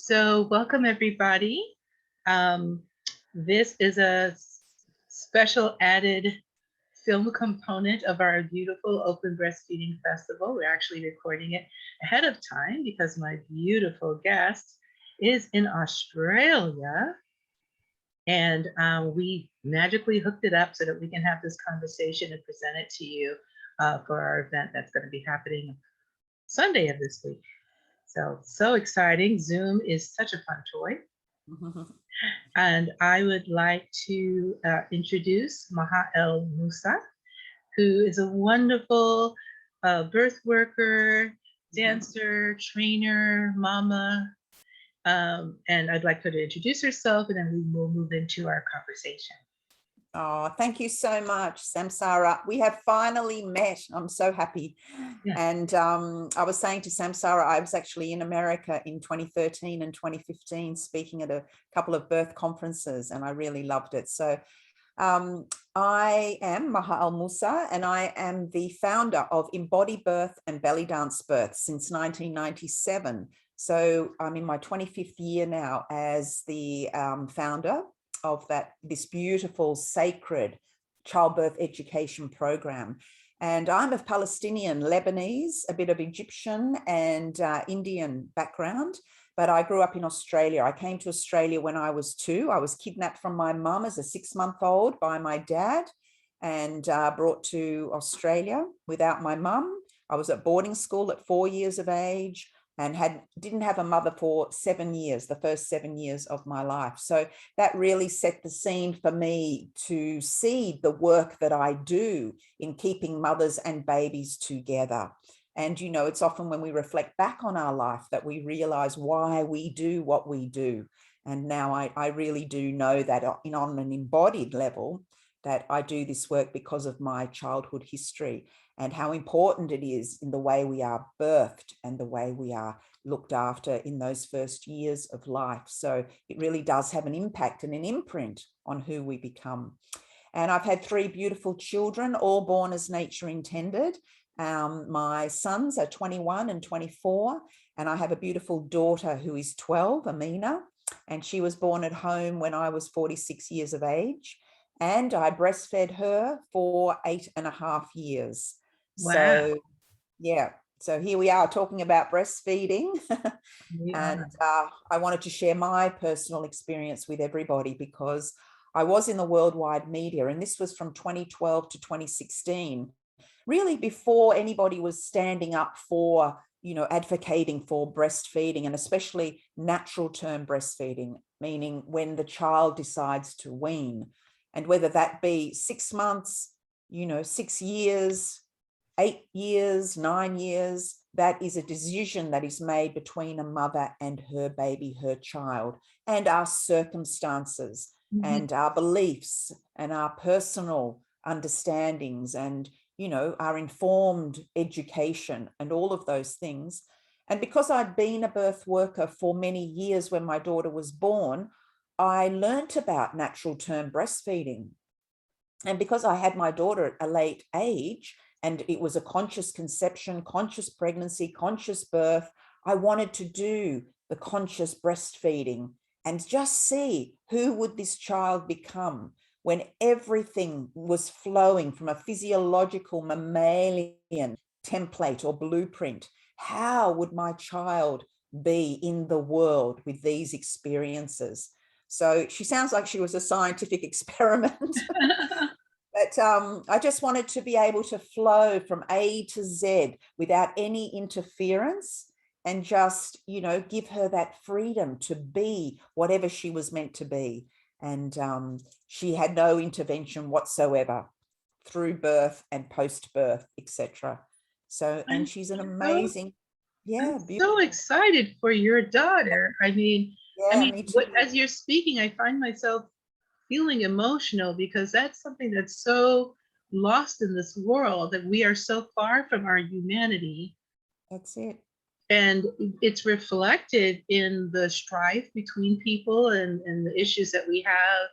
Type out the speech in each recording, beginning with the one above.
So welcome everybody. Um, this is a special added film component of our beautiful Oakland Breastfeeding Festival. We're actually recording it ahead of time because my beautiful guest is in Australia. And we magically hooked it up so that we can have this conversation and present it to you for our event that's going to be happening Sunday of this week. So exciting. Zoom is such a fun toy. And I would like to introduce Maha lMusa, who is a wonderful birth worker, dancer, trainer, mama. And I'd like her to introduce herself, and then we will move into our conversation. Oh, thank you so much, Samsara. We have finally met. I'm so happy. Yeah. And I was saying to Samsara, I was actually in America in 2013 and 2015 speaking at a couple of birth conferences, and I really loved it. So I am Maha lMusa, and I am the founder of Embody Birth and Belly Dance Birth since 1997. So I'm in my 25th year now as the founder of this beautiful, sacred childbirth education program. And I'm of Palestinian, Lebanese, a bit of Egyptian and Indian background, but I grew up in Australia. I came to Australia when I was 2. I was kidnapped from my mum as a 6-month-old by my dad and brought to Australia without my mum. I was at boarding school at 4 years of age and didn't have a mother for 7 years, the first 7 years of my life. So that really set the scene for me to see the work that I do in keeping mothers and babies together. And, you know, it's often when we reflect back on our life that we realize why we do what we do. And now I really do know that on an embodied level, that I do this work because of my childhood history and how important it is in the way we are birthed and the way we are looked after in those first years of life. So it really does have an impact and an imprint on who we become. And I've had 3 beautiful children, all born as nature intended. My sons are 21 and 24, and I have a beautiful daughter who is 12, Amina, and she was born at home when I was 46 years of age. And I breastfed her for 8.5 years. Wow. So, yeah. So here we are talking about breastfeeding. And I wanted to share my personal experience with everybody because I was in the worldwide media, and this was from 2012 to 2016, really before anybody was standing up for, you know, advocating for breastfeeding, and especially natural term breastfeeding, meaning when the child decides to wean. And whether that be 6 months, you know, 6 years, 8 years, 9 years, that is a decision that is made between a mother and her baby, her child, and our circumstances and our beliefs and our personal understandings and, you know, our informed education and all of those things. And because I'd been a birth worker for many years when my daughter was born, I learnt about natural term breastfeeding. And because I had my daughter at a late age and it was a conscious conception, conscious pregnancy, conscious birth, I wanted to do the conscious breastfeeding and just see who would this child become when everything was flowing from a physiological mammalian template or blueprint. How would my child be in the world with these experiences? So she sounds like she was a scientific experiment. But I just wanted to be able to flow from A to Z without any interference and just, you know, give her that freedom to be whatever she was meant to be. And she had no intervention whatsoever through birth and post-birth, etc. So, and she's an amazing, I'm so excited for your daughter. I mean, me too. As you're speaking, I find myself feeling emotional because that's something that's so lost in this world, that we are so far from our humanity. That's it. And it's reflected in the strife between people and the issues that we have,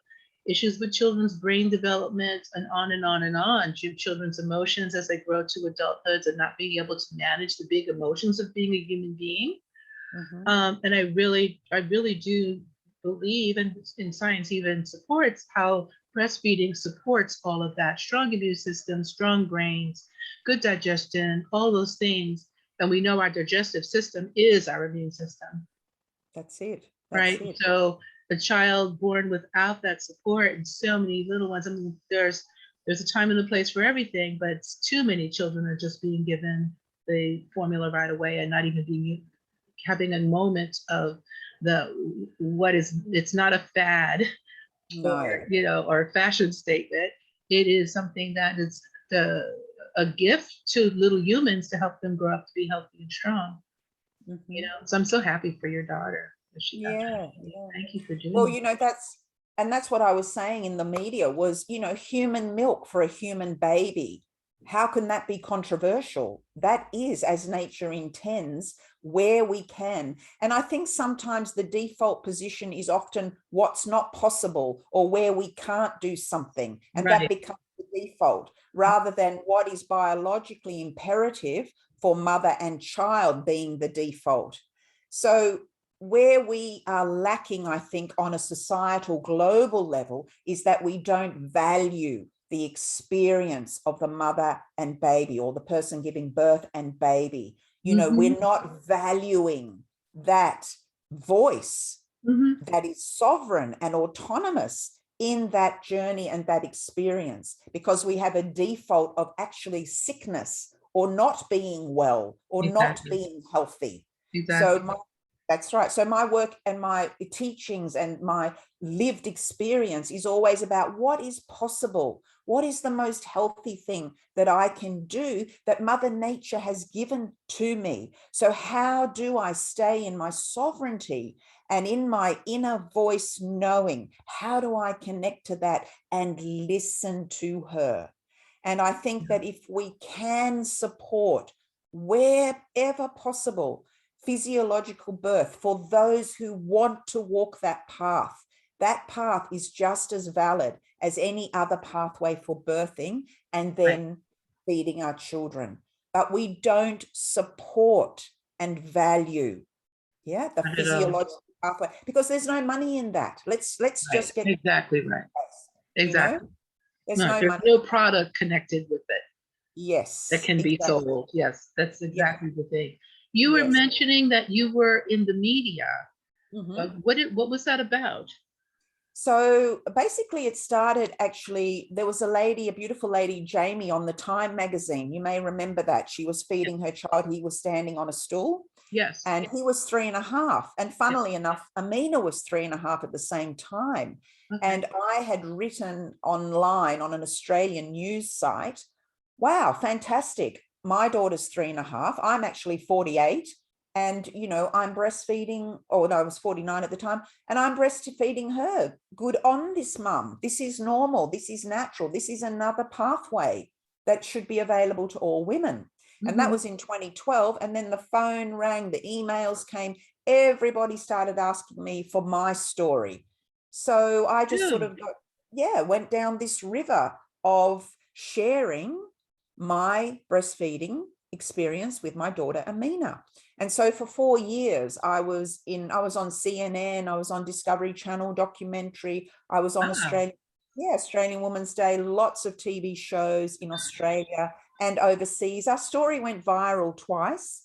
issues with children's brain development and on and on and on, children's emotions as they grow to adulthood and not being able to manage the big emotions of being a human being. And I really do believe, and science even supports, how breastfeeding supports all of that. Strong immune system, strong brains, good digestion, all those things. And we know our digestive system is our immune system. That's it. Right. So a child born without that support, and so many little ones, I mean, there's a time and a place for everything, but it's too many children are just being given the formula right away and not even having a moment of it's not a fad, No. or a fashion statement. It is something that is a gift to little humans to help them grow up to be healthy and strong. So I'm so happy for your daughter. Yeah. Thank you for doing Well, that. that's what I was saying in the media was, human milk for a human baby. How can that be controversial? That is, as nature intends, where we can. And I think sometimes the default position is often what's not possible or where we can't do something. And that becomes the default rather than what is biologically imperative for mother and child being the default. So where we are lacking, I think, on a societal global level is that we don't value the experience of the mother and baby, or the person giving birth and baby. We're not valuing that voice that is sovereign and autonomous in that journey and that experience, because we have a default of actually sickness or not being well or not being healthy. So that's right. So my work and my teachings and my lived experience is always about what is possible. What is the most healthy thing that I can do that Mother Nature has given to me? So how do I stay in my sovereignty and in my inner voice knowing? How do I connect to that and listen to her? And I think that if we can support wherever possible physiological birth for those who want to walk that path is just as valid as any other pathway for birthing and then feeding our children. But we don't support and value the physiological pathway because there's no money in that. Let's just get exactly right. Exactly. There's no money. No product connected with it. Yes. That can be sold. Yes, that's exactly the thing. You were mentioning that you were in the media. What was that about? So basically it started, actually, there was a beautiful lady, Jamie, on the Time magazine. You may remember that. She was feeding her child. He was standing on a stool. Yes. And he was 3.5. And funnily enough, Amina was 3.5 at the same time. And I had written online on an Australian news site, wow, fantastic. My daughter's 3.5. I'm actually 48. And, I'm breastfeeding, I was 49 at the time, and I'm breastfeeding her. Good on this, mum. This is normal. This is natural. This is another pathway that should be available to all women. And that was in 2012. And then the phone rang, the emails came, everybody started asking me for my story. So I just sort of went down this river of sharing my breastfeeding experience with my daughter, Amina. And so for 4 years, I was on CNN, I was on Discovery Channel documentary, I was on Australian Women's Day, lots of TV shows in Australia and overseas. Our story went viral twice.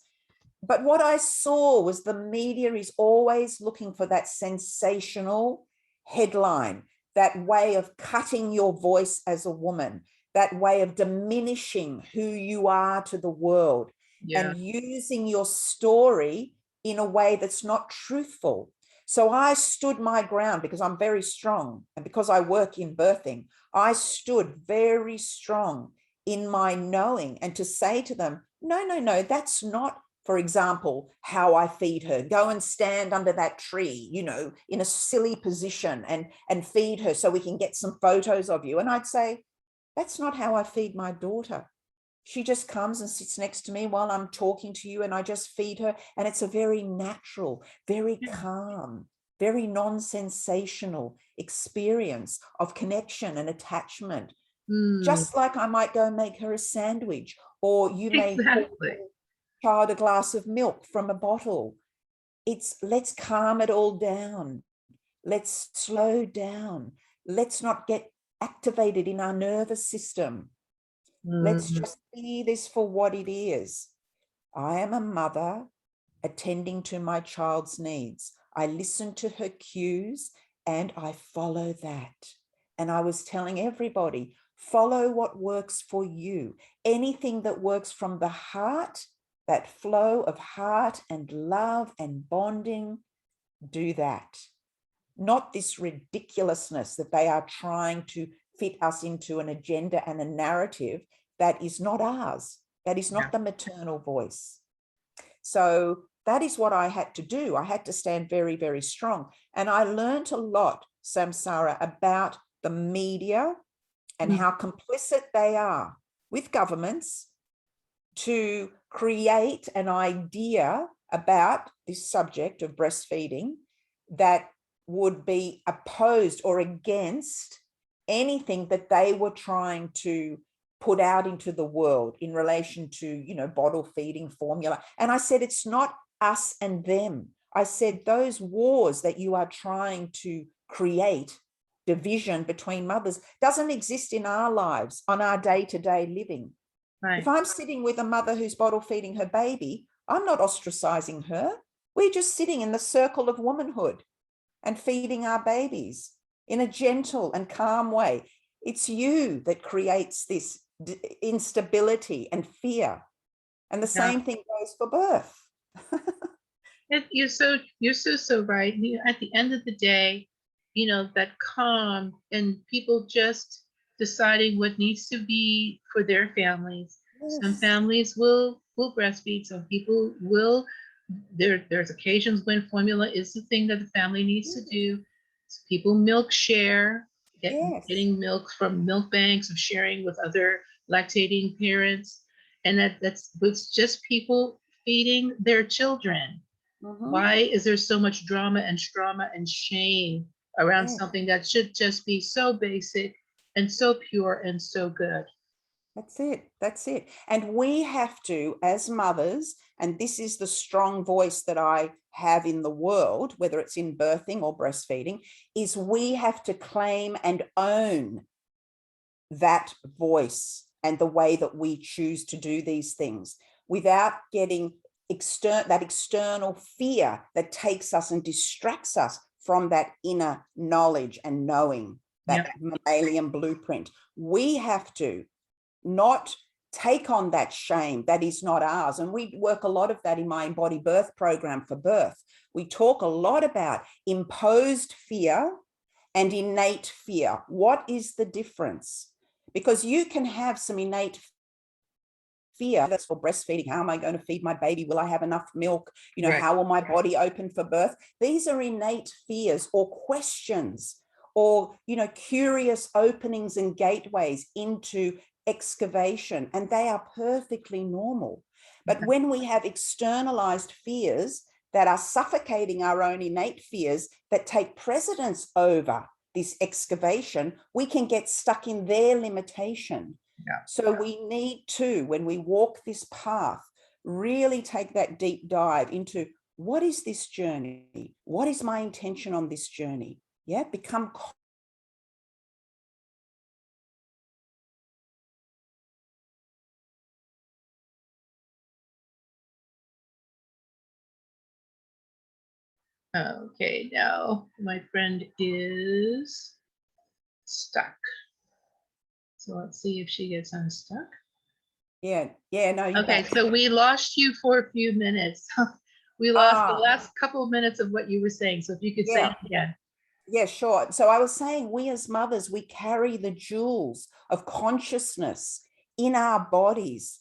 But what I saw was the media is always looking for that sensational headline, that way of cutting your voice as a woman, that way of diminishing who you are to the world and using your story in a way that's not truthful. So I stood my ground because I'm very strong, and because I work in birthing, I stood very strong in my knowing, and to say to them, no, that's not, for example, how I feed her. Go and stand under that tree, in a silly position and feed her so we can get some photos of you. And I'd say, that's not how I feed my daughter. She just comes and sits next to me while I'm talking to you, and I just feed her. And it's a very natural, very calm, very non-sensational experience of connection and attachment. Just like I might go and make her a sandwich, or you may pour a child a glass of milk from a bottle. It's let's calm it all down. Let's slow down. Let's not get activated in our nervous system. Let's just see this for what it is. I am a mother attending to my child's needs. I listen to her cues and I follow that. And I was telling everybody, follow what works for you. Anything that works from the heart, that flow of heart and love and bonding, do that. Not this ridiculousness that they are trying to fit us into an agenda and a narrative that is not ours. That is not the maternal voice. So that is what I had to do. I had to stand very, very strong. And I learned a lot, Samsara, about the media and how complicit they are with governments to create an idea about this subject of breastfeeding that would be opposed or against anything that they were trying to put out into the world in relation to, you know, bottle feeding formula. And I said, it's not us and them. I said, those wars that you are trying to create, division between mothers, doesn't exist in our lives, on our day-to-day living. Right. If I'm sitting with a mother who's bottle feeding her baby, I'm not ostracizing her. We're just sitting in the circle of womanhood and feeding our babies in a gentle and calm way. It's you that creates this instability and fear. And the same thing goes for birth. You're so right. At the end of the day, you know, that calm and people just deciding what needs to be for their families. Yes. Some families will breastfeed. Some people will. There's occasions when formula is the thing that the family needs to do. People milk share, getting milk from milk banks or sharing with other lactating parents. And it's just people feeding their children. Why is there so much drama and trauma and shame around something that should just be so basic and so pure and so good? That's it. That's it. And we have to, as mothers, and this is the strong voice that I have in the world, whether it's in birthing or breastfeeding, is we have to claim and own that voice and the way that we choose to do these things without getting that external fear that takes us and distracts us from that inner knowledge and knowing, that mammalian blueprint. We have to not take on that shame that is not ours. And we work a lot of that in my Embody Birth program for birth. We talk a lot about imposed fear and innate fear. What is the difference? Because you can have some innate fear. That's for breastfeeding. How am I going to feed my baby? Will I have enough milk? You know, how will my body open for birth? These are innate fears or questions or, you know, curious openings and gateways into excavation, and they are perfectly normal. But when we have externalized fears that are suffocating our own innate fears that take precedence over this excavation, we can get stuck in their limitation. So we need to, when we walk this path, really take that deep dive into what is this journey? What is my intention on this journey? Become okay, now my friend is stuck. So let's see if she gets unstuck. No. Okay, so we lost you for a few minutes. We lost the last couple of minutes of what you were saying. So if you could say it again. Yeah, sure. So I was saying, we as mothers, we carry the jewels of consciousness in our bodies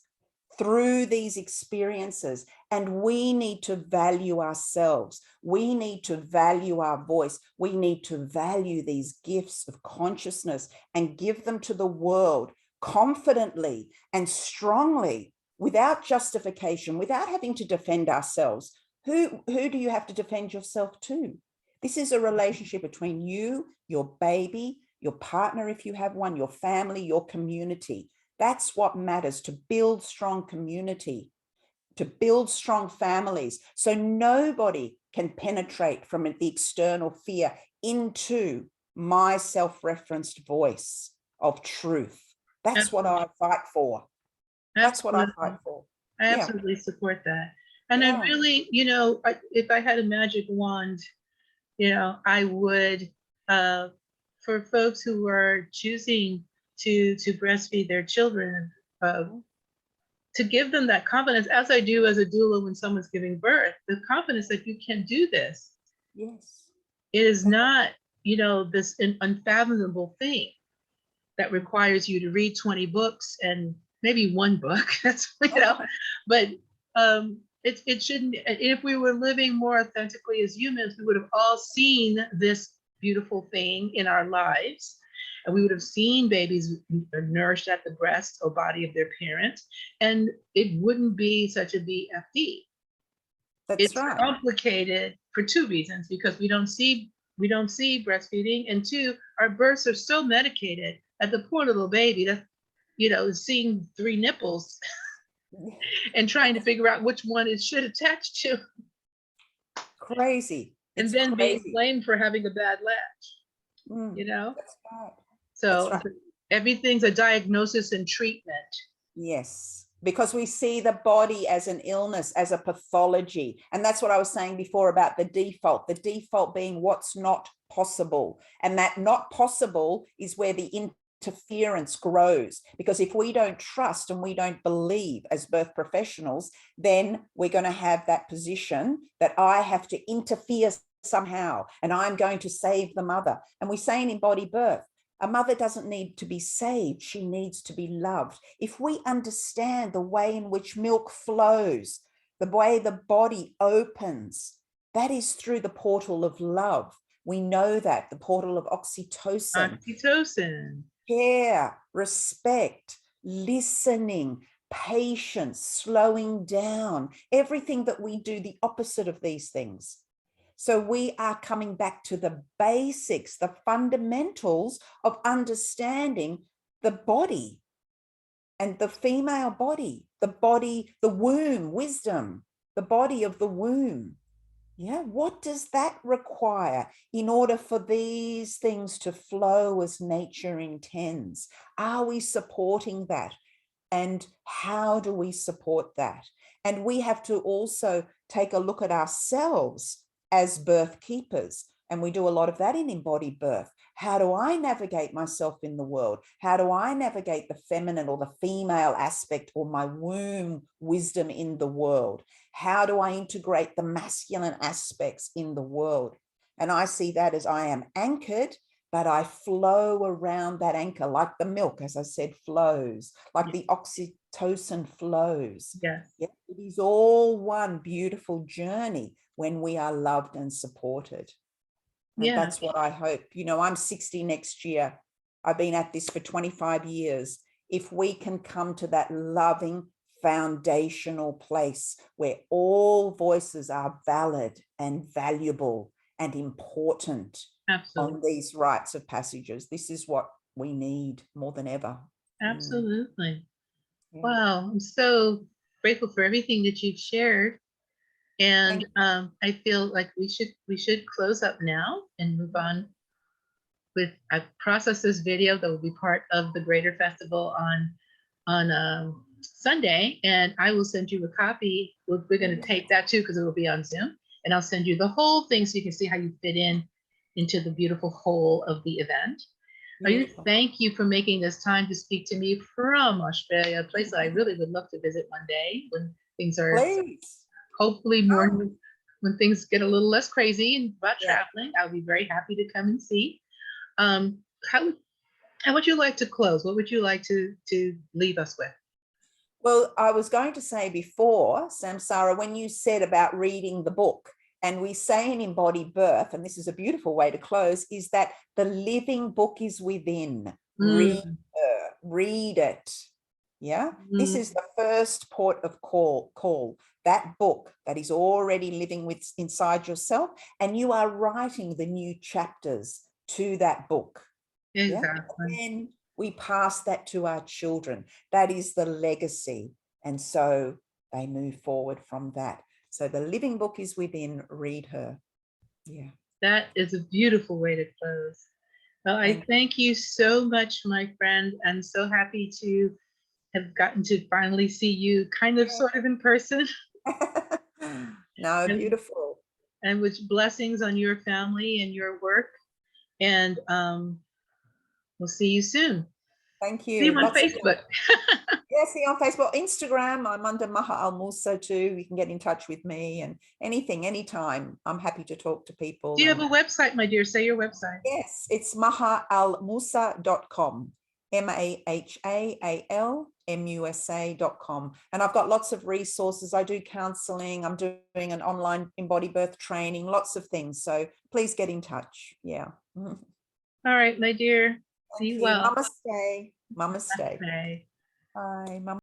through these experiences, and we need to value ourselves. We need to value our voice. We need to value these gifts of consciousness and give them to the world confidently and strongly, without justification, without having to defend ourselves. Who do you have to defend yourself to? This is a relationship between you, your baby, your partner, if you have one, your family, your community. That's what matters, to build strong community. to build strong families so nobody can penetrate from the external fear into my self-referenced voice of truth. That's what I fight for. That's what I fight for. I Yeah. absolutely support that. And Yeah. I really, if I had a magic wand, I would, for folks who are choosing to breastfeed their children, to give them that confidence, as I do as a doula when someone's giving birth, the confidence that you can do this. Yes. It is not, this unfathomable thing that requires you to read 20 books and maybe one book. That's, but it shouldn't. If we were living more authentically as humans, we would have all seen this beautiful thing in our lives. And we would have seen babies nourished at the breast or body of their parents, and it wouldn't be such a BFD. It's right. Complicated for two reasons: because we don't see breastfeeding, and two, our births are so medicated that the poor little baby that is seeing 3 nipples and trying to figure out which one it should attach to. Crazy. And then being blamed for having a bad latch. That's right. So that's right. Everything's a diagnosis and treatment. Yes, because we see the body as an illness, as a pathology. And that's what I was saying before about the default being what's not possible. And that not possible is where the interference grows. Because if we don't trust and we don't believe as birth professionals, then we're going to have that position that I have to interfere somehow and I'm going to save the mother. And we say in embodied birth, a mother doesn't need to be saved. She needs to be loved. If we understand the way in which milk flows, the way the body opens, that is through the portal of love. We know that, the portal of oxytocin. Care, respect, listening, patience, slowing down, everything that we do, the opposite of these things. So we are coming back to the basics, the fundamentals of understanding the body and the female body, the womb, wisdom, the body of the womb. Yeah, what does that require in order for these things to flow as nature intends? Are we supporting that? And how do we support that? And we have to also take a look at ourselves as birth keepers. And we do a lot of that in embodied birth. How do I navigate myself in the world? How do I navigate the feminine or the female aspect or my womb wisdom in the world? How do I integrate the masculine aspects in the world? And I see that as I am anchored, but I flow around that anchor like the milk, as I said, flows, like the oxytocin flows. Yes. Yeah, it is all one beautiful journey when we are loved and supported. And that's what I hope. I'm 60 next year. I've been at this for 25 years. If we can come to that loving foundational place where all voices are valid and valuable and important on these rites of passages, this is what we need more than ever. Absolutely. Wow, I'm so grateful for everything that you've shared. And I feel like we should close up now and move on with, I processed this video that will be part of the Greater Festival on Sunday, and I will send you a copy. We're going to tape that too because it will be on Zoom, and I'll send you the whole thing so you can see how you fit into the beautiful whole of the event. Thank you for making this time to speak to me from Australia, a place that I really would love to visit one day when things are hopefully more, when things get a little less crazy and about traveling. I'll be very happy to come and see. How would you like to close? What would you like to leave us with? Well, I was going to say before, Samsara, when you said about reading the book, and we say in embodied birth, and this is a beautiful way to close, is that the living book is within. Read it. Yeah. This is the first port of call, that book that is already living inside yourself, and you are writing the new chapters to that book. Exactly. And then we pass that to our children. That is the legacy. And so they move forward from that. So the living book is within, read her. Yeah. That is a beautiful way to close. Well, I thank you so much, my friend. I'm so happy to have gotten to finally see you kind of sort of in person. No, beautiful. And with blessings on your family and your work. And we'll see you soon. Thank See you. you on Facebook. Yeah, see you on Facebook, Instagram. I'm under Maha lMusa too. You can get in touch with me and anything, anytime. I'm happy to talk to people. Do you have a website, my dear? Say your website. Yes, it's mahalmusa.com. MAHAALMUSA.com. And I've got lots of resources. I do counseling. I'm doing an online embody birth training, lots of things. So please get in touch. Yeah. All right, my dear. See you well. Namaste. Namaste. Namaste. Bye.